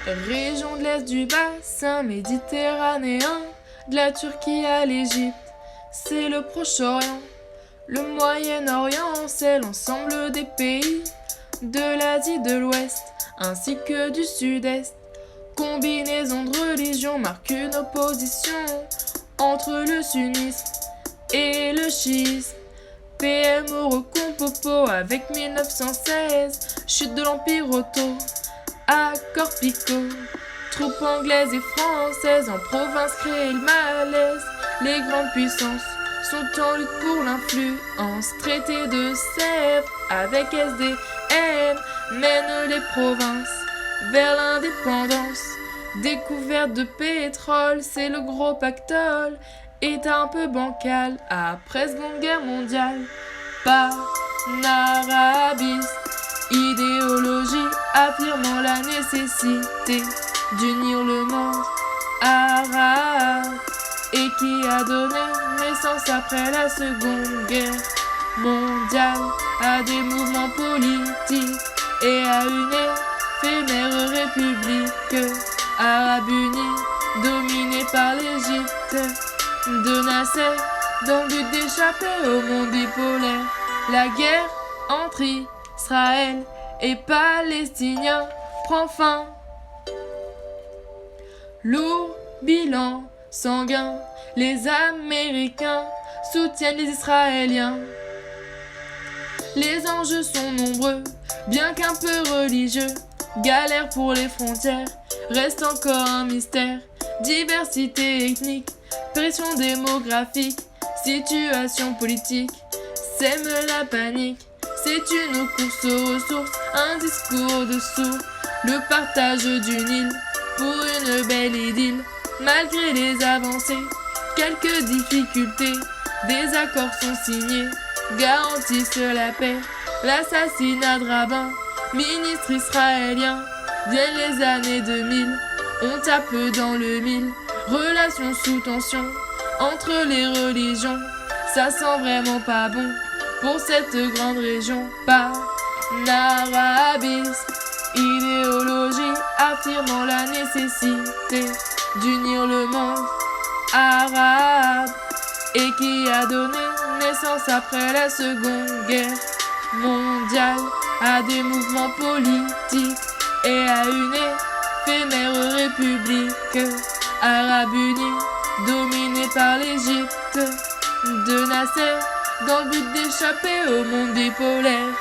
Région de l'Est du bassin méditerranéen, de la Turquie à l'Égypte, c'est le Proche-Orient. Le Moyen-Orient, c'est l'ensemble des pays de l'Asie de l'Ouest, ainsi que du Sud-Est. Combinaison de religions marque une opposition entre le sunnisme et le chiisme. PMO recompopo avec 1916, chute de l'Empire Otto, accord Picot. Troupes anglaises et françaises en province créent le malaise. Les grandes puissances sont en lutte pour l'influence. Traité de Sèvres avec SDN mène les provinces vers l'indépendance. Découverte de pétrole, c'est le gros pactole. Est un peu bancal après Seconde Guerre mondiale. Panarabisme, idéologie affirmant la nécessité d'unir le monde arabe et qui a donné naissance après la Seconde Guerre mondiale à des mouvements politiques et à une éphémère république arabe unie dominée par l'Égypte de Nasser dans le but d'échapper au monde bipolaire. La guerre entre Israël et Palestiniens prend fin. Lourd bilan sanguin, les Américains soutiennent les Israéliens. Les enjeux sont nombreux, bien qu'un peu religieux. Galère pour les frontières, reste encore un mystère. Diversité ethnique, pression démographique, situation politique, sème la panique. C'est une course aux ressources, un discours de sourds. Le partage d'une île pour une belle idylle. Malgré les avancées, quelques difficultés, des accords sont signés, garantissent la paix. L'assassinat de rabbin, ministre israélien, viennent les années 2000, on tape dans le mille. Relations sous tension entre les religions, ça sent vraiment pas bon pour cette grande région. Panarabisme, idéologie affirmant la nécessité d'unir le monde arabe et qui a donné naissance après la Seconde Guerre mondiale à des mouvements politiques et à une éphémère république arabe unie dominée par l'Égypte de Nasser dans le but d'échapper au monde bipolaire.